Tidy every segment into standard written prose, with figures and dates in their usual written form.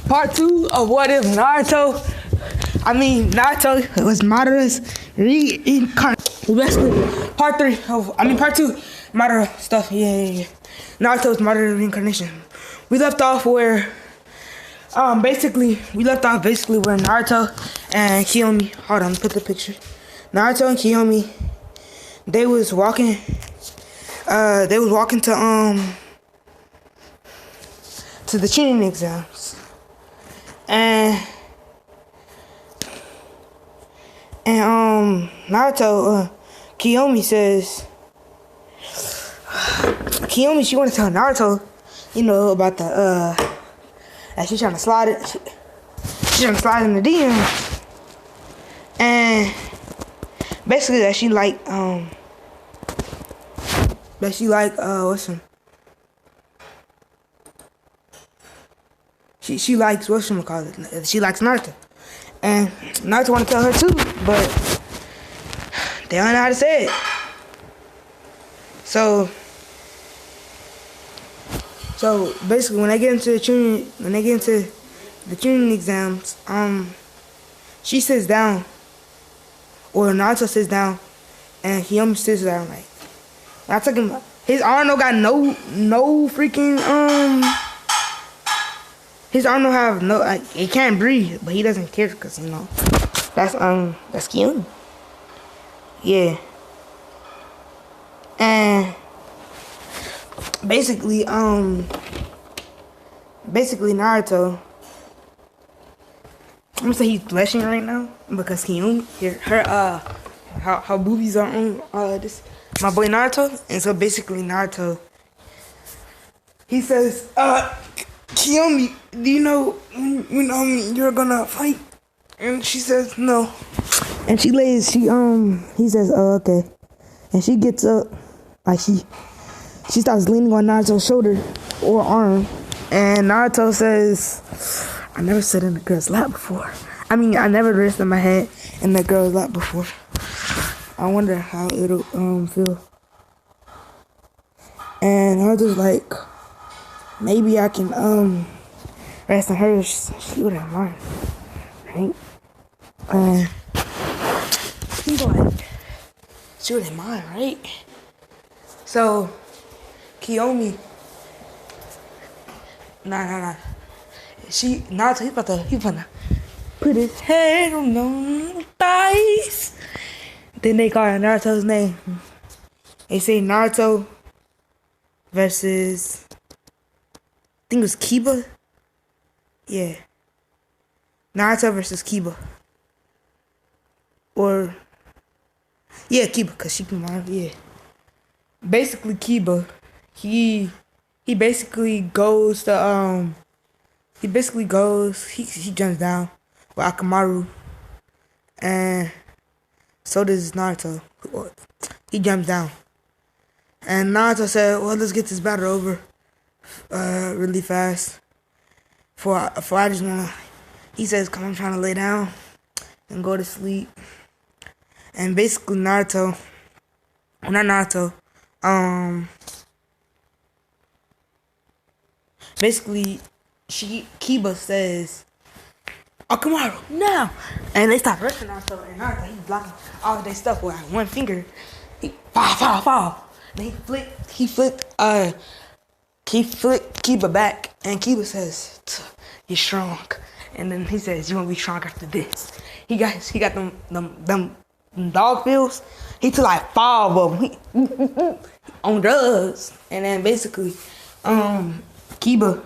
Part 2 of What If Naruto. Naruto was Madara's reincarnation. Basically, part 2, Madara stuff. Yeah. Naruto was Madara's reincarnation. We left off where, basically where Naruto and Kiyomi. Hold on, put the picture. Naruto and Kiyomi, they was walking to the tuning exams, and Naruto, Kiyomi she want to tell Naruto, about the that she's trying to slide it. She's trying to slide in the DM, and basically that she like she likes whatchamacallit. She likes Naruto, and Naruto want to tell her too, but they don't know how to say it. So basically, when they get into the tuning exams, she sits down, or Naruto sits down, and Kiyomi sits down. Like, I'm talking about his arm don't got no freaking his arm don't have no, like, he can't breathe, but he doesn't care because that's Kiyomi. Yeah. And basically Naruto, I'm gonna say he's blushing right now because Kiyomi, her boobies are on this my boy Naruto, and so basically Naruto, he says, Kiyomi, do you know when you're gonna fight? And she says no, and he says, oh, okay, and she gets up, like she starts leaning on Naruto's shoulder or arm, and Naruto says, I never sat in a girl's lap before. I never rested my head in that girl's lap before. I wonder how it'll feel. And Naruto's like, maybe I can rest on hers. She wouldn't mind, right? And he's like, she wouldn't mind, right? So Kiyomi, nah. Naruto, he's about to put his head on the thighs. Then they call Naruto's name. They say Naruto versus, I think it was Kiba. Yeah. Naruto versus Kiba. Or, yeah, Kiba, because she can mind, yeah. Basically, Kiba, he basically goes to, he jumps down with Akamaru, and so does Naruto. He jumps down, and Naruto said, well, let's get this battle over really fast, for I just wanna, he says, come, I'm trying to lay down and go to sleep. And basically basically Kiba says, Akamaru, now! And they start rushing Naruto, and Naruto, he's blocking all their stuff with one finger. He fall. Then he flicked Kiba back, and Kiba says, you're strong. And then he says, you won't be strong after this. He got them dog pills. He took like 5 of them on drugs. And then basically, Kiba,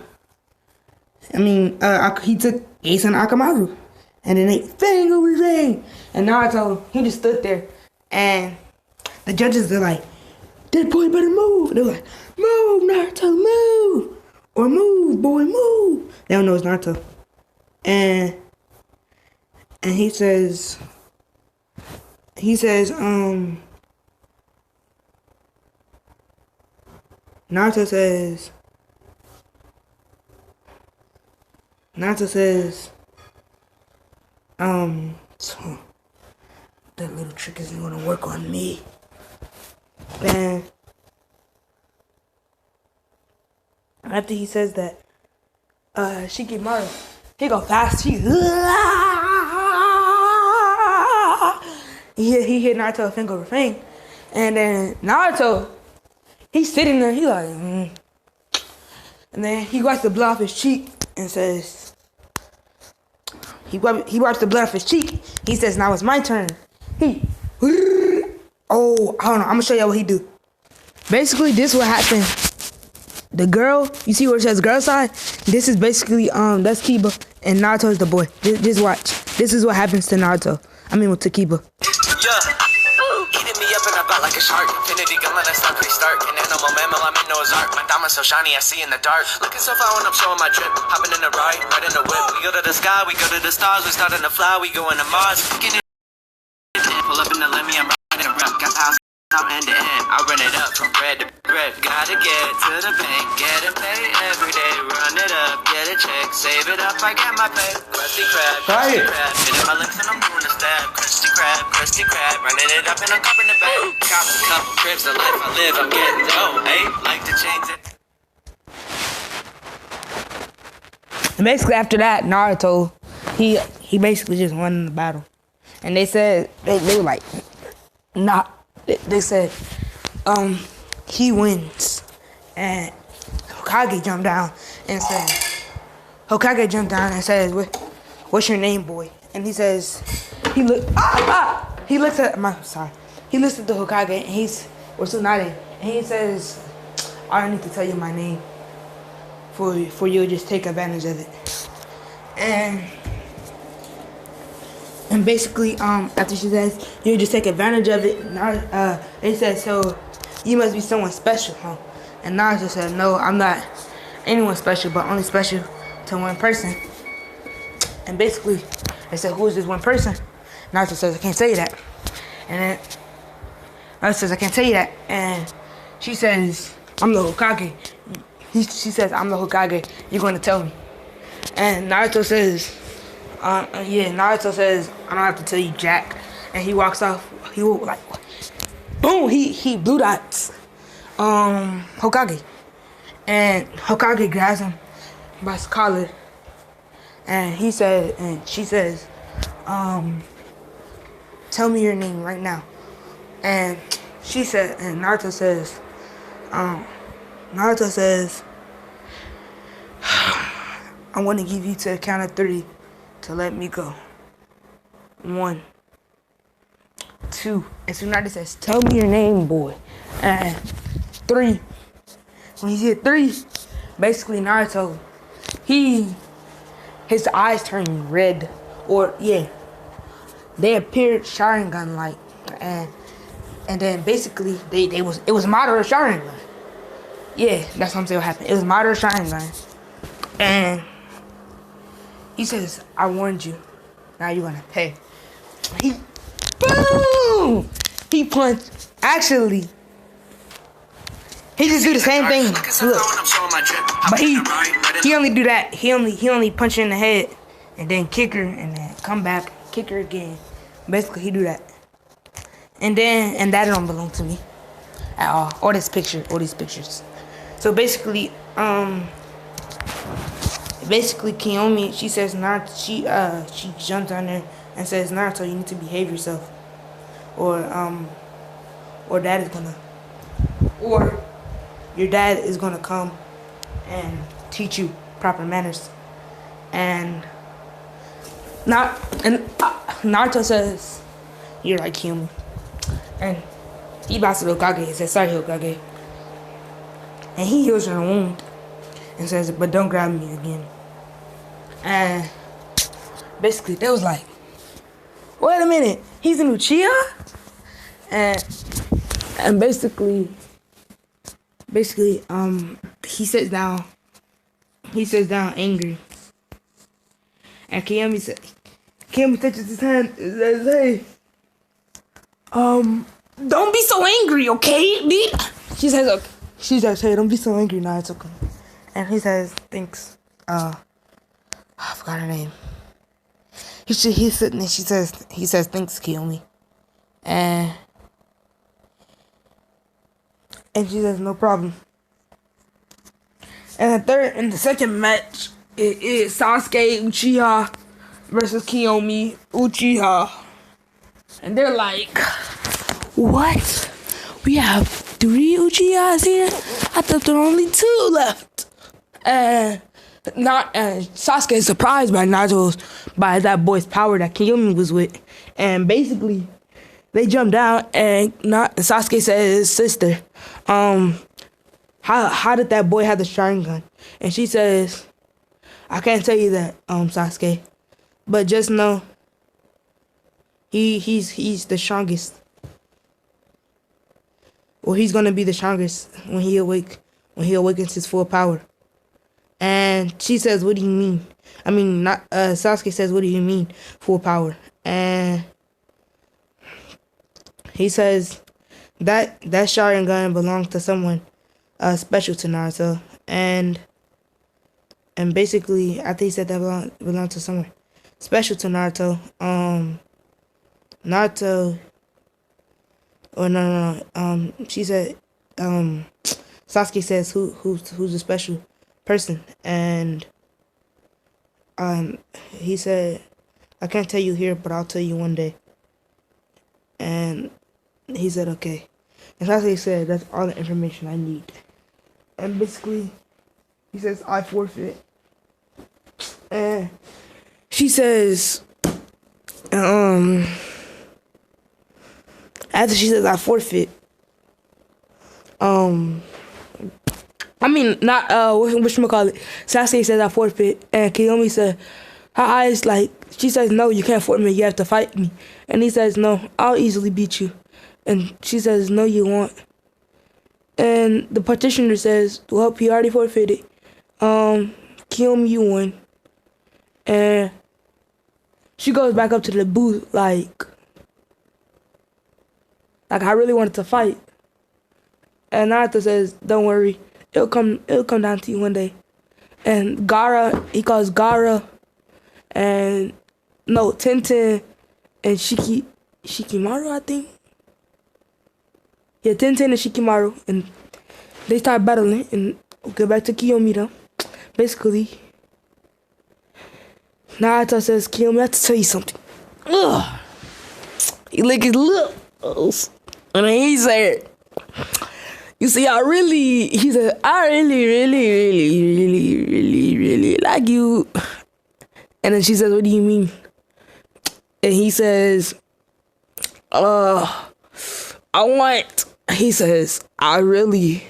he took Ace and Akamaru, and then they fang over thing. And Naruto, he just stood there, and the judges, they're like, that boy better move. They're like, move, Naruto, move, or move, boy, move. They don't know it's Naruto, and he says, Naruto says, that little trick isn't gonna work on me. And after he says that, Shikamaru, He go fast. He hit Naruto finger over thing. And then Naruto, he's sitting there, he like, And then he wipes the blood off his cheek and says, he wipes the blood off his cheek. He says, now it's my turn. Oh, I don't know. I'm gonna show y'all what he do. Basically, this what happened. The girl, you see where it says girl side? This is basically, that's Kiba, and Naruto is the boy. Just watch. This is what happens to Naruto. I mean, to Kiba. Eating me up in a butt like a shark. Infinity gunman, I start pretty stark. An animal mammal, I'm in Noah's Ark. My diamond's so shiny, I see in the dark. Looking so far when I'm showing my drip. Hopping in the ride, right in the whip. We go to the sky, we go to the stars. We starting to fly, we going to Mars. Fucking it. Pull up in the Lemmy, I'm riding a rep. Got house, I'm end to end. I run it up from bread to bread. Gotta get to the bank, get it paid every day. Run it up, get a check, save it up, I get my pay. Krusty Krab, Krusty Krab. Hitting my lips and I'm doing a stab. Krusty Krab, running it up and I'm covering the bag. Got a couple cribs, the life I live, I'm getting dough, eh? Like to change it. And basically after that, Naruto, he basically just won the battle. And they said, they were like, nah, they said, he wins. And Hokage jumped down and says, what's your name, boy? And he says, he looks at the Hokage and or Tsunade, and he says, I don't need to tell you my name for you to just take advantage of it. And basically, after she says, you just take advantage of it, they said, so you must be someone special, huh? And Naruto said, no, I'm not anyone special, but only special to one person. And basically, they said, who is this one person? Naruto says, I can't tell you that. And then Naruto says, I can't tell you that. And she says, I'm the Hokage. She says, I'm the Hokage. You're going to tell me. And Naruto says, Naruto says, I don't have to tell you, Jack. And he walks off. He will like, boom, he blue dots Hokage. And Hokage grabs him by his collar. And she says, tell me your name right now. And Naruto says, I want to give you to the count of 3 to let me go. 1, 2. And Tsunade says, tell me your name, boy. And 3. When he hit 3, basically Naruto, his eyes turned red. They appeared Sharingan-like. And then basically it was Madara Sharingan. Yeah, that's what I'm saying what happened. It was Madara Sharingan. And he says, I warned you. Now you're gonna pay. Boom! He punched. Actually, he just do the same thing. Look. But he only do that. He only punch her in the head and then kick her and then come back, kick her again. Basically, he do that. And that don't belong to me at all. All these pictures. So basically, Kiyomi, she says she jumped on her and says, Naruto, you need to behave yourself, or your dad is gonna come and teach you proper manners. And Naruto says, you're like Kiyomi. And he bows to the Hokage and says, sorry, Hokage. And he heals her wound and says, but don't grab me again. And basically, they was like, wait a minute, he's an Uchiha? And basically, he sits down angry. And Kiyomi touches his hand and says, hey, don't be so angry, okay? She says, okay. She says, hey, don't be so angry. Nah, it's okay. And he says, thanks. I forgot her name. He's sitting there. He says, thanks, Kiyomi. And she says, no problem. And the second match, It is Sasuke Uchiha versus Kiyomi Uchiha. And they're like, what? We have 3 Uchihas here? I thought there were only 2 left. And Sasuke is surprised by that boy's power that Kiyomi was with. And basically, they jump down and Sasuke says, sister, how did that boy have the Sharingan? And she says, I can't tell you that, Sasuke, but just know he's the strongest. Well, he's gonna be the strongest when he awakens his full power. And she says, what do you mean? I mean, Sasuke says, what do you mean, full power? And he says that Sharingan belongs to someone special to Naruto. And basically, after he said that belonged to someone special to Naruto, she said, Sasuke says who's a special person, and he said, I can't tell you here, but I'll tell you one day. And he said, okay. And Sasuke said, that's all the information I need. And basically, he says, I forfeit. And she says, after she says, I forfeit, whatchamacallit, Sasuke says, I forfeit. And Kiyomi said, her eyes she says, no, you can't forfeit me, you have to fight me. And he says, no, I'll easily beat you. And she says, no, you won't. And the petitioner says, well, he already forfeited. Kiyomi, you won. And she goes back up to the booth like I really wanted to fight. And Naruto says, don't worry, it'll come down to you one day. And he calls Gaara and Tenten and Shikimaru, I think. Yeah, Tenten and Shikimaru, and they start battling. And we'll get back to Kiyomi though. Basically, Naruto says, Kiyomi, I have to tell you something. Ugh. He lick his lips. And then he said, you see, I really, really like you. And then she says, what do you mean? And he says, he says, I really,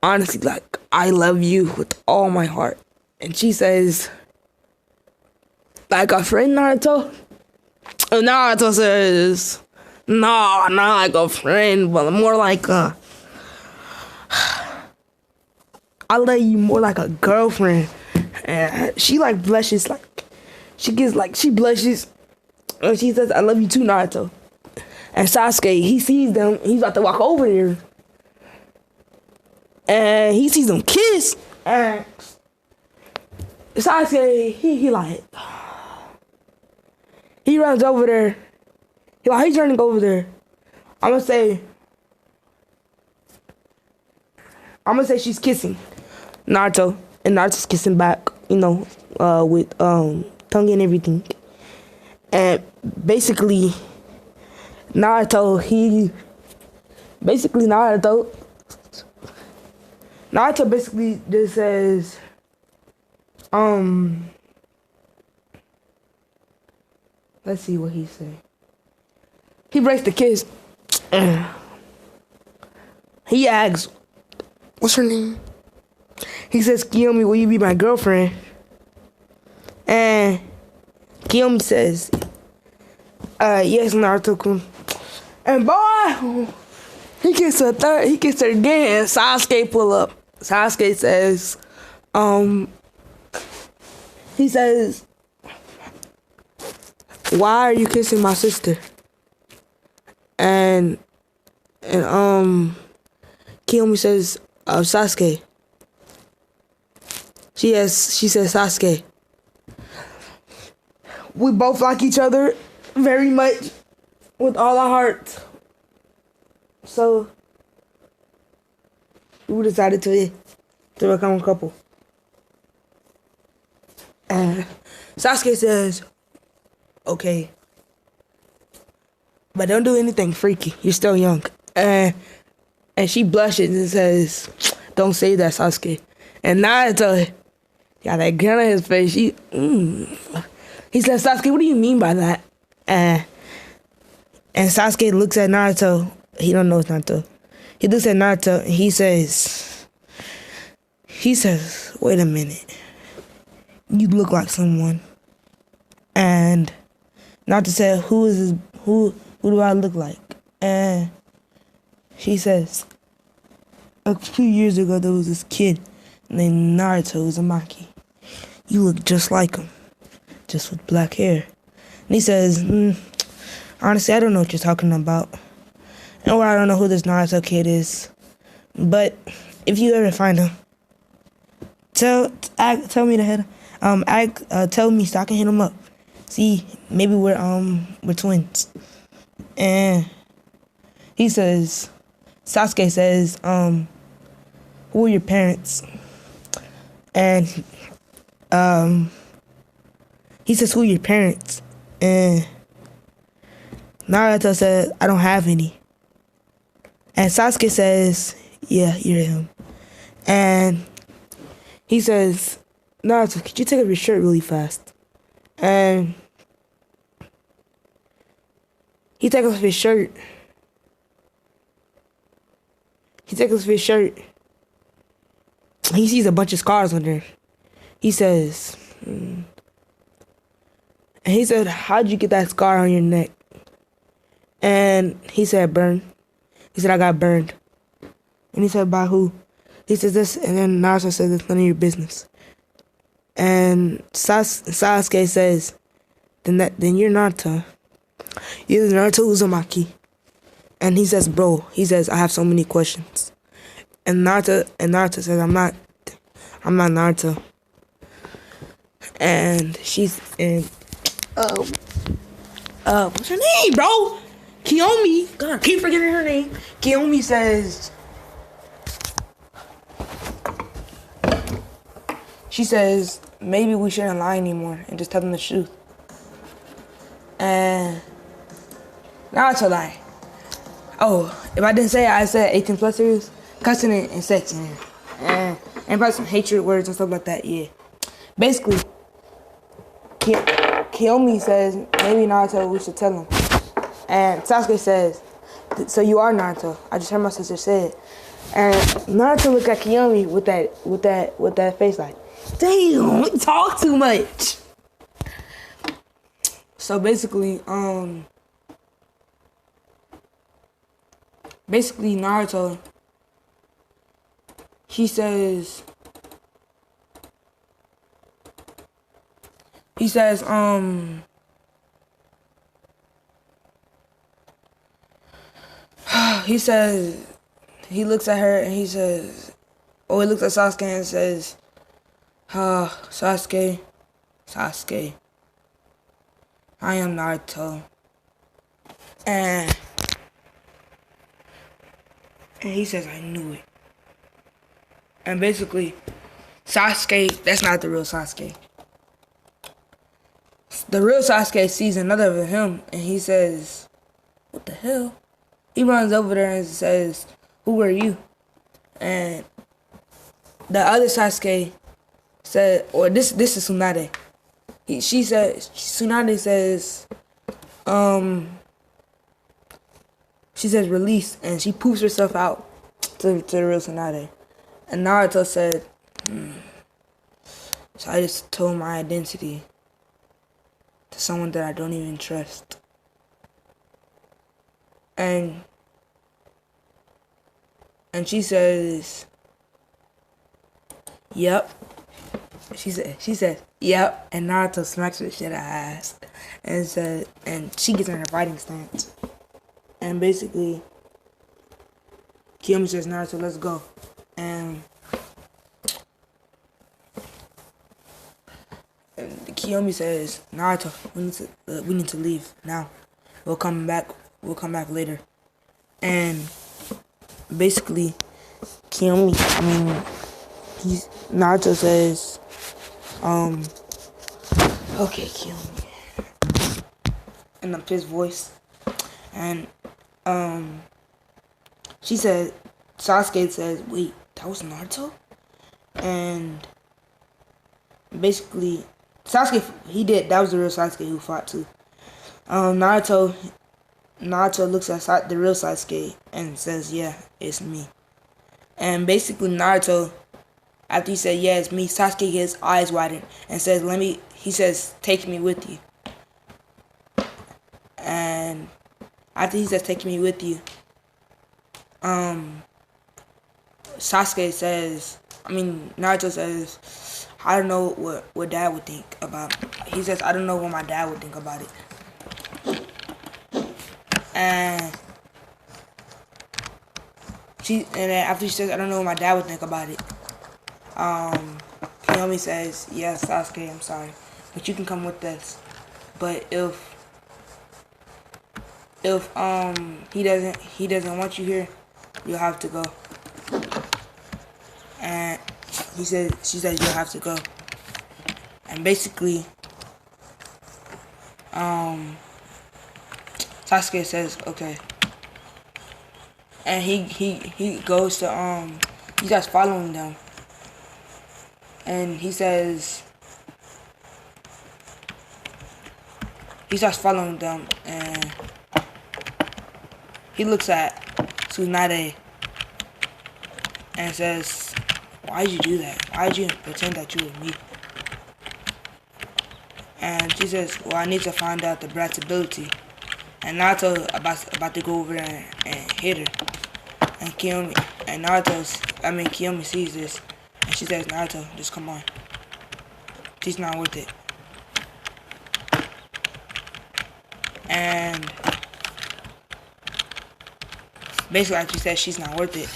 honestly, I love you with all my heart. And she says, like a friend, Naruto? And Naruto says, no, not like a friend, but more like I love you more like a girlfriend. And she blushes, she blushes. And she says, I love you too, Naruto. And Sasuke, he sees them, he's about to walk over there. And he sees them kiss. And Sasuke, he runs over there. He's running over there. I'm gonna say she's kissing Naruto, and Naruto's kissing back, with tongue and everything. And basically, Naruto basically just says, let's see what he said. He breaks the kiss. He asks, what's her name? He says, Kiyomi, will you be my girlfriend? And Kiyomi says, yes, Naruto-kun. And boy, he gets her again, and Sasuke pull up. Sasuke says, he says, why are you kissing my sister? And Kiyomi says, Sasuke. She says, Sasuke. We both like each other very much with all our hearts. So we decided to become a couple. And Sasuke says, okay, but don't do anything freaky. You're still young. And she blushes and says, don't say that, Sasuke. And Naruto got that grin on his face. He says, Sasuke, what do you mean by that? And Sasuke looks at Naruto. He don't know it's Naruto. He looks at Naruto and he says, wait a minute. You look like someone. And Naruto said, who do I look like? And she says, a few years ago there was this kid named Naruto Uzumaki. You look just like him, just with black hair. And he says, honestly, I don't know what you're talking about. Or I don't know who this Naruto kid is. But if you ever find him, tell me to hit tell me so I can hit him up. See, maybe we're twins. And he says, Sasuke says, who are your parents? And he says, who are your parents? And Naruto says, I don't have any. And Sasuke says, yeah, you're him. And he says, Naruto, could you take off your shirt really fast? And he takes off his shirt. He sees a bunch of scars on there. He says, and he said, how'd you get that scar on your neck? And he said, burn. He said, I got burned. And he said, by who? He says this, and then Naruto says, it's none of your business. And Sasuke says, then you're Naruto. You're Naruto Uzumaki. And he says, bro, I have so many questions. And Naruto says, I'm not Naruto. And what's her name, bro? Kiyomi. God, I keep forgetting her name. Kiyomi says, she says, maybe we shouldn't lie anymore and just tell them the truth. And Naruto lie. Oh, if I didn't say it, I said 18 plus series, cussing and sex in it. And probably some hatred words and stuff like that, yeah. Basically, Kiyomi says, maybe Naruto, we should tell him. And Sasuke says, so you are Naruto. I just heard my sister say it. And Naruto looked at Kiyomi with that face like, damn, we talk too much. So basically Naruto, he says, he says, he looks at her and he says, he looks at Sasuke and says, Sasuke, I am Naruto. And he says, I knew it. And basically, Sasuke, that's not the real Sasuke. The real Sasuke sees another of him, and he says, what the hell? He runs over there and says, who are you? And the other Sasuke said, or this is Tsunade. Tsunade says, she says release, and she poops herself out to the real Tsunade. And Naruto said, so I just told my identity to someone that I don't even trust. And she says, yep. She said, yep. And Naruto smacks the shit out of her ass. And she gets in her fighting stance. And basically, Kiyomi says, Naruto, let's go. And Kiyomi says, Naruto, we need to leave now. We'll come back later. And basically, Naruto says, Okay, kill me. In a pissed voice. And, she said, Sasuke says, wait, that was Naruto? And basically, Sasuke, that was the real Sasuke who fought too. Naruto looks at the real Sasuke and says, yeah, it's me. And basically, Naruto, after he said, yeah, it's me, Sasuke gets eyes widened and says, he says, take me with you. And after he says, take me with you, Naruto says, I don't know what dad would think about it. He says, I don't know what my dad would think about it. And then after she says, I don't know what my dad would think about it, Kiyomi says, yes, Sasuke, I'm sorry, but you can come with us. But if he doesn't want you here, you'll have to go. And she said you'll have to go. And basically, Sasuke says okay. And he goes to he starts following them. And he starts following them, and he looks at Tsunade and says, why'd you do that? Why'd you pretend that you were me? And she says, well, I need to find out the brat's ability. And Naruto about to go over there and hit her. And Kiyomi sees this, and she says, Naruto, just come on. She's not worth it. And basically, like she said, she's not worth it.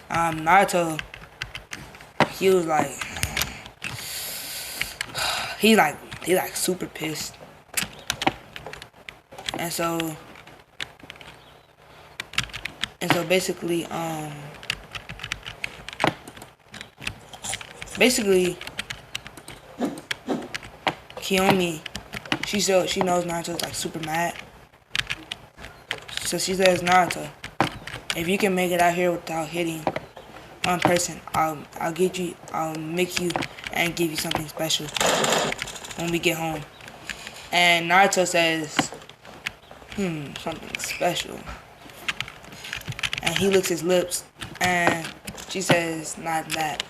Naruto, he was like, he super pissed. And so basically, Kiyomi, she knows Naruto's like super mad. So she says, Naruto, if you can make it out here without hitting one person, I'll make you and give you something special when we get home. And Naruto says, something special. And he licks his lips, and she says, not that.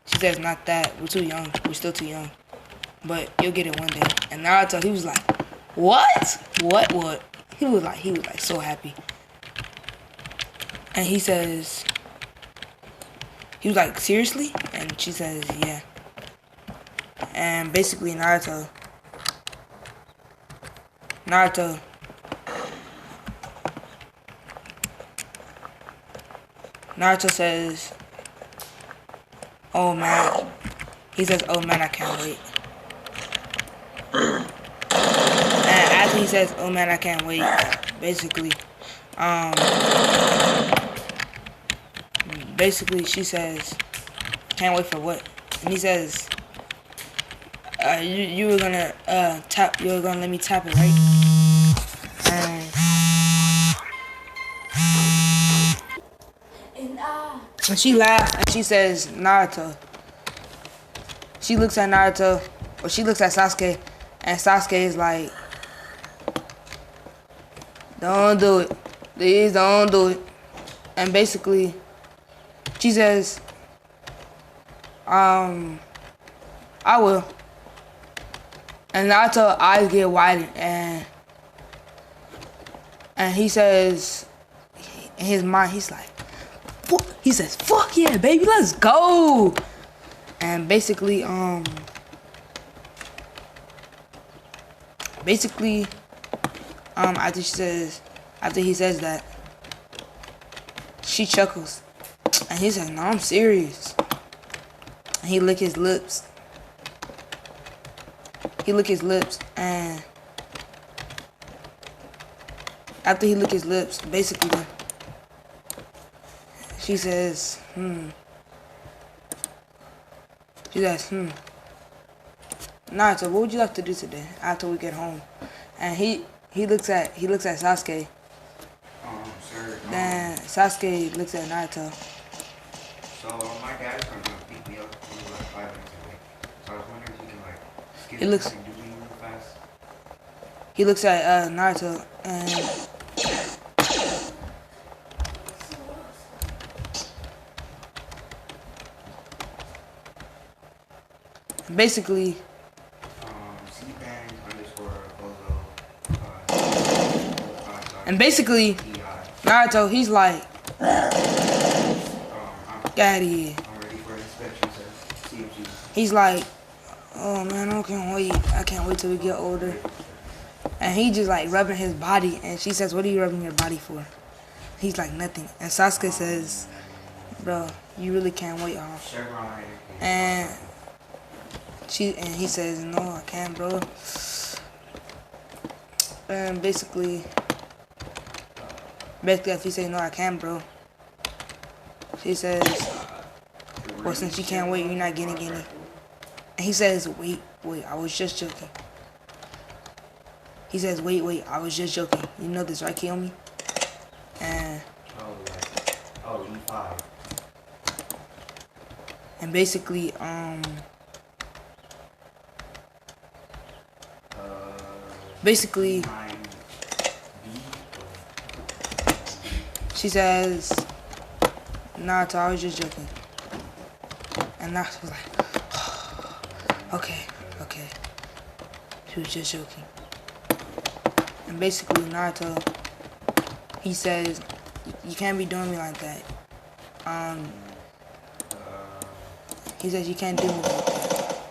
She says, not that. We're too young. We're still too young. But you'll get it one day. And Naruto, he was like, what? What? He was like so happy. And he says, he was like, seriously? And she says, yeah. And basically Naruto says, oh man. He says, oh man, I can't wait. And after he says, oh man, I can't wait, basically she says, can't wait for what? And he says, you were gonna let me tap it, right? And she laughs and she says, Naruto. She looks at Naruto, or she looks at Sasuke, and Sasuke is like, don't do it. Please don't do it. And basically, she says, I will. And Naruto's eyes get widened, and he says, in his mind, he's like, fuck. He says, fuck yeah, baby, let's go. And basically, after he says that, she chuckles, and he says, no, I'm serious. And he lick his lips. And after he lick his lips, basically, she says, She says, Naruto, what would you like to do today after we get home? And he looks at Sasuke. Sir. Then Sasuke looks at Naruto. So my dad's gonna pick me up in like 5 minutes away. So I was wondering if you can like skip He looks- and do me real fast. He looks at Naruto and basically, C-band underscore Bozo. and basically, Naruto, he's like, Daddy. I'm ready for inspection, sir. CMG. He's like, oh man, I can't wait till we get older. And he just like rubbing his body, and she says, what are you rubbing your body for? He's like, nothing. And Sasuke says, bro, you really can't wait, huh? Chevron. And he says, no, I can't, bro. And basically, if he says, no, I can't, bro, she says, well, since you can't wait, you're not getting any. And he says, wait, I was just joking. He says, wait, I was just joking. You know this, right, Kiyomi? And E5. and basically, she says, Naruto, I was just joking. And Naruto was like, okay. She was just joking. And basically, Naruto, he says, you can't be doing me like that. He says, you can't do me like that.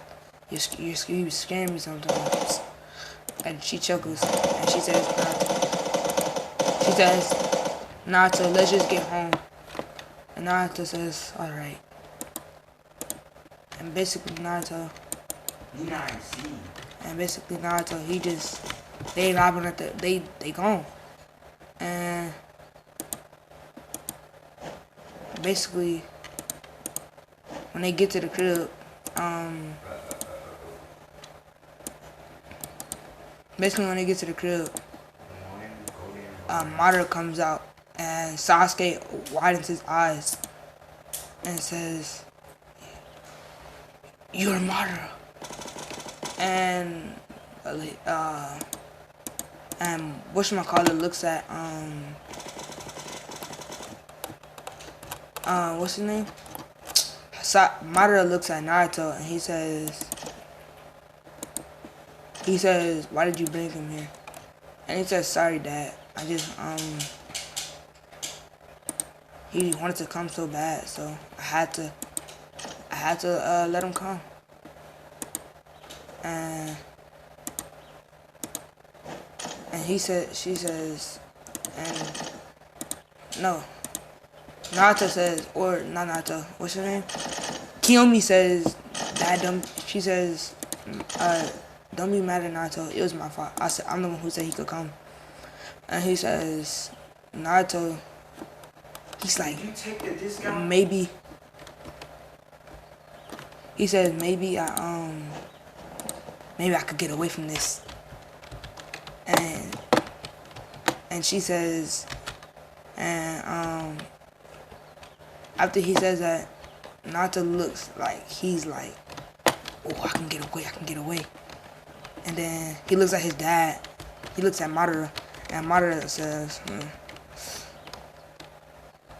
You scare me sometimes. And she chuckles, and she says, Naruto, let's just get home. And Naruto says, alright. And basically, Naruto, they robbing at they gone. And basically, when they get to the crib, Madara comes out, and Sasuke widens his eyes and says, "You're Madara." And whatchamacallit looks at what's his name? Madara looks at Naruto, and he says, why did you bring him here? And he says, sorry, Dad. I just he wanted to come so bad, so I had to let him come. And she says, and no, Naruto says, or not Naruto, what's her name? Kiyomi says, Dad, she says, don't be mad at Naruto, it was my fault. I said, I'm the one who said he could come. And he says, Naruto, he's like, maybe, he says, maybe I could get away from this. And she says, and after he says that, Naruto looks like he's like, oh, I can get away. And then he looks at his dad. He looks at Madara, and Madara says,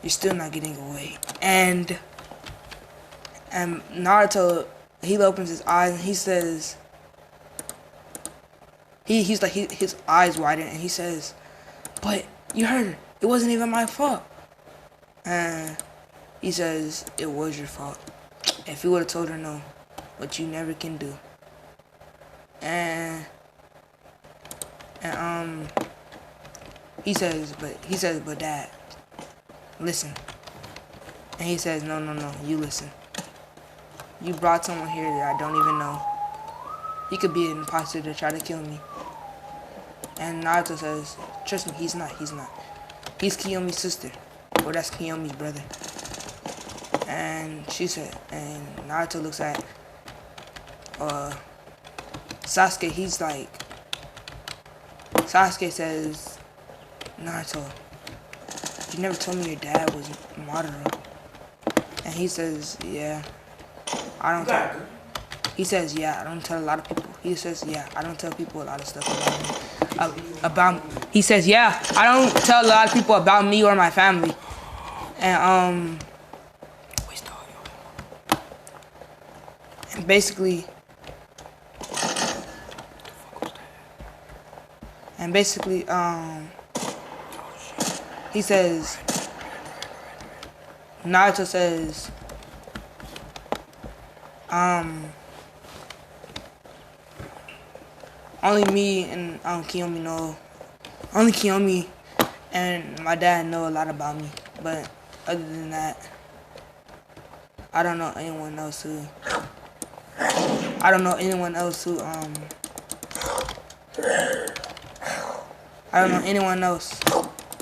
you're still not getting away. And Naruto, he opens his eyes and he says, he's like, his eyes widen, and he says, but you heard her. It wasn't even my fault. And he says, it was your fault. If you would have told her no, but you never can do. And he says, but Dad, listen. And he says, no, you listen. You brought someone here that I don't even know. He could be an imposter to try to kill me. And Naruto says, trust me, he's not. He's Kiyomi's sister. Or that's Kiyomi's brother. And she said, and Naruto looks at Sasuke, he's like, Sasuke says, Naruto, you never told me your dad was Madara. And he says, yeah, I don't tell. He says, yeah, I don't tell a lot of people. He says, yeah, I don't tell people a lot of stuff about me. He says, yeah, I don't tell a lot of people about me or my family. And basically, he says, Naruto says, only me and Kiyomi know, only Kiyomi and my dad know a lot about me, but other than that, I don't know anyone else who, I don't know anyone else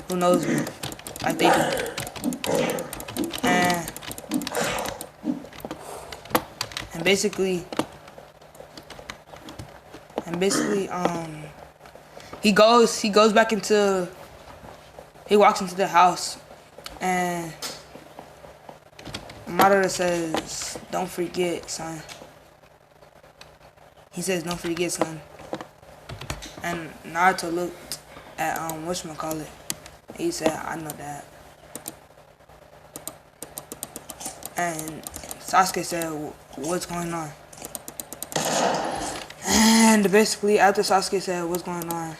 who knows me like they do. And basically, he walks into the house, and Madara says, don't forget, son. He says, don't forget, son. And Naruto looked at, whatchamacallit. He said, I know that. And Sasuke said, what's going on? And basically, after Sasuke said, what's going on?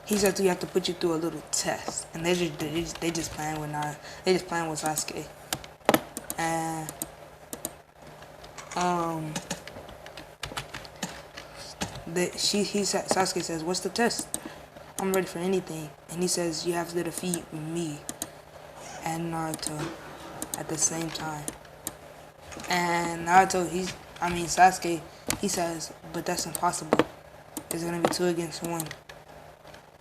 He said, we have to put you through a little test. And they just playing with Naruto. They just playing with Sasuke. And, Sasuke says, what's the test? I'm ready for anything. And he says, you have to defeat me and Naruto at the same time. And Sasuke, he says, but that's impossible. It's gonna be 2 against 1.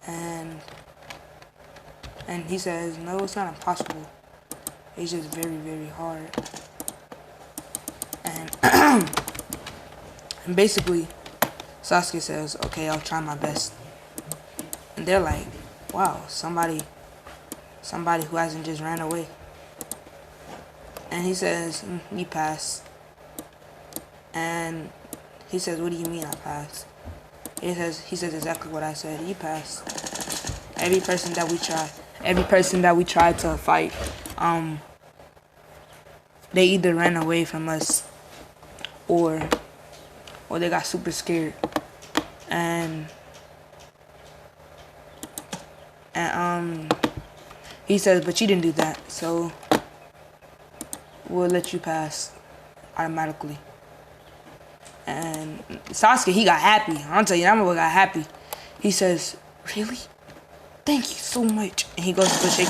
And he says, no, it's not impossible. It's just very, very hard. And, and basically, Sasuke says, okay, I'll try my best. And they're like, wow, somebody who hasn't just ran away. And he says, you pass. And he says, what do you mean I pass? He says exactly what I said. You pass. Every person that we try to fight, they either ran away from us or they got super scared. And he says, but you didn't do that, so we'll let you pass automatically. And Sasuke, he got happy. I'll tell you, that motherfucker got happy. He says, really? Thank you so much. And he goes to go shake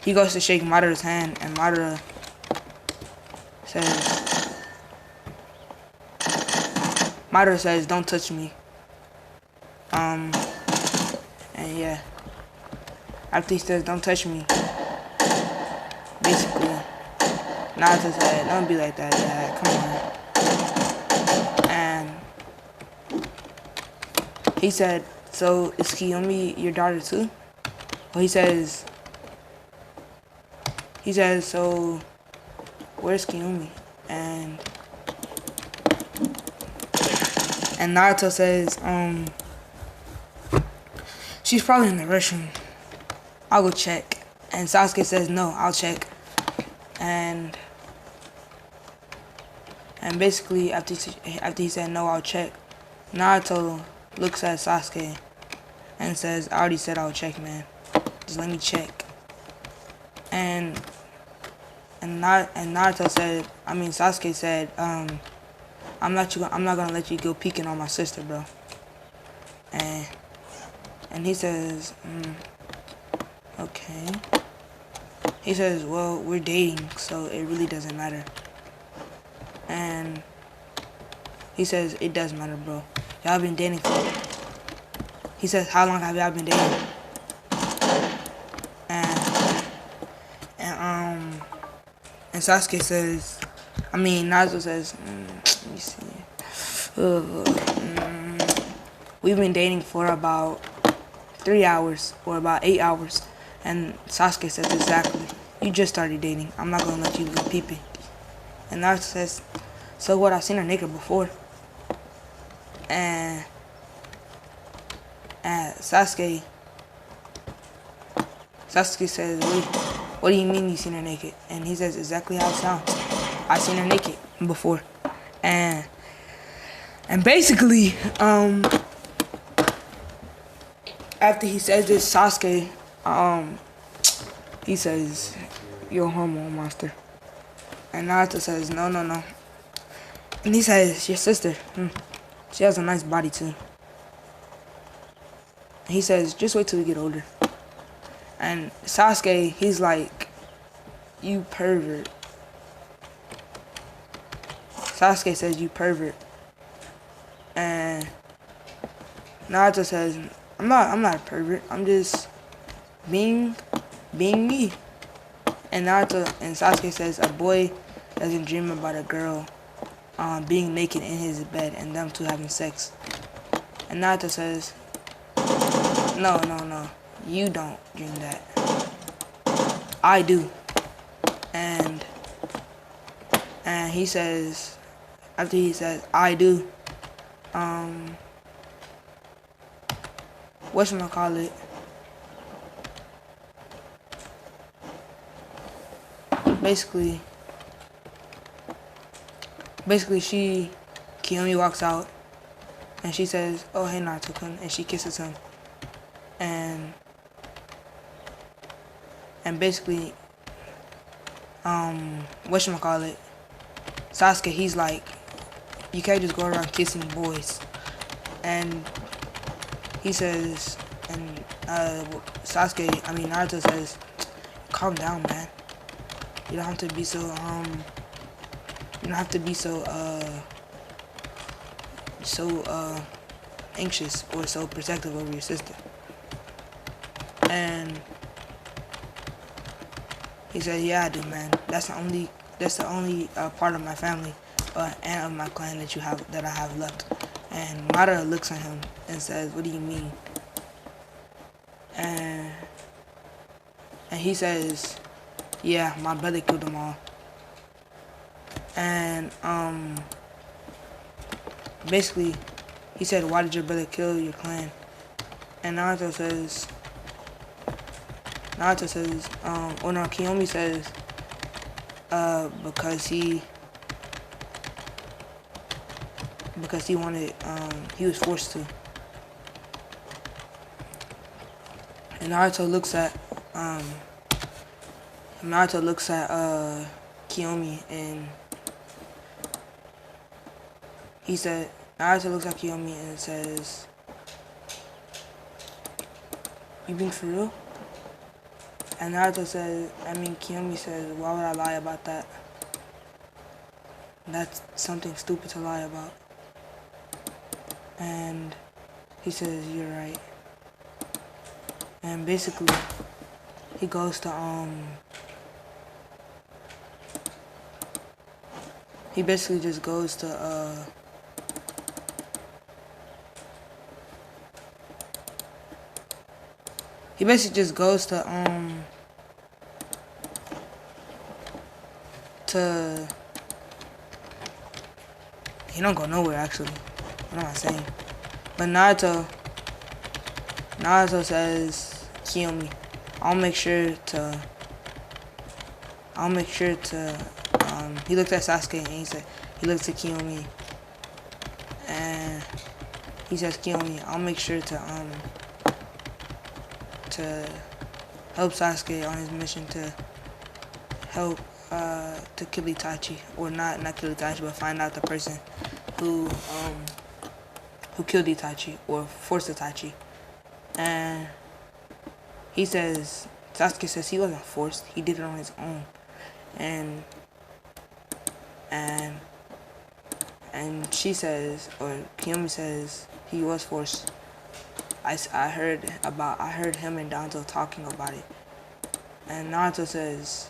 he goes to shake Madara's hand, and Madara says, don't touch me. And yeah. After he says, don't touch me, basically, Naruto said, don't be like that, Dad, come on. And he said, so is Kiyomi your daughter too? Well, he says, so where's Kiyomi? And Naruto says, she's probably in the restroom. I'll go check. And Sasuke says, no, I'll check. And basically, after he said, no, I'll check, Naruto looks at Sasuke and says, I already said I'll check, man. Just let me check. And Sasuke said, I'm not gonna let you go peeking on my sister, bro. And he says, okay. He says, well, we're dating, so it really doesn't matter. And he says, it does matter, bro. Y'all been dating for he says, how long have y'all been dating? And and Sasuke says, Naruto says, let me see. We've been dating for about 3 hours or about 8 hours. And Sasuke says, exactly. You just started dating. I'm not gonna let you go peeping. And Naruto says, so what? I've seen her naked before. And Sasuke says, what do you mean you seen her naked? And he says exactly how it sounds. I've seen her naked before. And basically, after he says this, Sasuke, he says, you're a hormone monster. And Naruto says, no. And he says, your sister, she has a nice body too. And he says, just wait till we get older. And Sasuke, he's like, you pervert. Sasuke says, you pervert. And Naruto says, I'm not a pervert. I'm just being me. And Sasuke says, a boy doesn't dream about a girl being naked in his bed and them two having sex. And Naruto says, no. You don't dream that. I do. And he says, after he says, I do, whatchamacallit, basically Kiyomi walks out and she says, oh hey Naruto-kun, and she kisses him. And basically, whatchamacallit, Sasuke, he's like, you can't just go around kissing boys. And he says, and Naruto says, calm down, man. You don't have to be so anxious or so protective over your sister. And he said, yeah, I do, man. That's the only part of my family and of my clan that I have left. And Madara looks at him and says, what do you mean? And he says, yeah, my brother killed them all. And basically, he said, why did your brother kill your clan? And Naruto says, Kiyomi says, because he wanted, he was forced to. And Naruto looks at Kiyomi, and he said, Naruto looks at Kiyomi and says, you being for real? And Kiyomi says, why would I lie about that? That's something stupid to lie about. And he says, you're right. And basically, he goes to, he basically just goes to, he don't go nowhere, actually. What am I saying? But Naruto says, Kiyomi, I'll make sure to, he looked at Sasuke and he looks at Kiyomi, and he says, Kiyomi, I'll make sure to help Sasuke on his mission to help, to kill Itachi, or not kill Itachi, but find out the person who killed Itachi, or forced Itachi. And he says, Sasuke says he wasn't forced, he did it on his own. And she says, or Kiyomi says, he was forced. I heard him and Danzo talking about it, and Naruto says,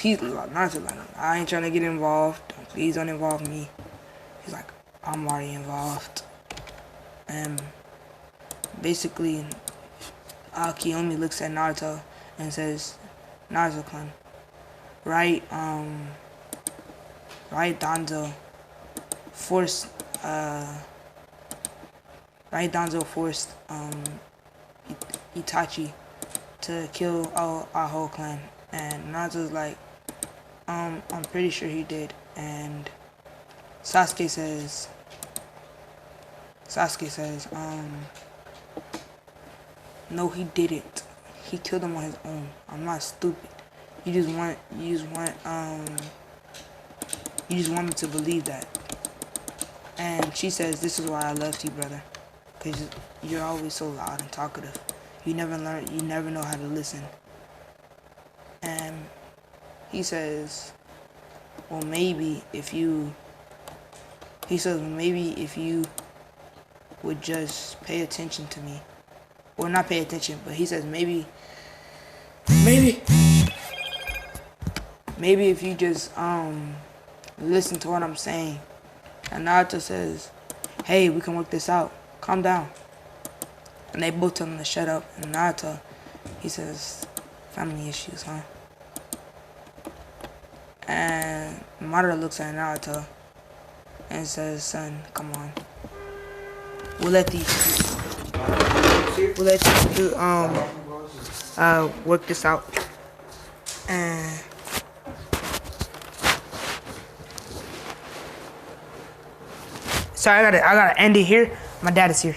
he's like, Naruto like, I ain't trying to get involved. Please don't involve me. He's like, I'm already involved. And basically, Kiyomi looks at Naruto and says, Naruto-kun, right Danzo forced Itachi to kill our whole clan. And Naruto's like, I'm pretty sure he did. And Sasuke says, no, he didn't. He killed him on his own. I'm not stupid. You just want me to believe that. And she says, this is why I loved you, brother. Because you're always so loud and talkative. You never know how to listen. And he says, well, maybe if you would just pay attention to me. Well, not pay attention, but he says maybe if you just listen to what I'm saying. And Naruto says, hey, we can work this out. Calm down. And they both tell him to shut up. And Naruto, he says, family issues, huh? And Madara looks at Naruto and says, son, come on. We'll let you work this out. And sorry, I gotta end it here. My dad is here.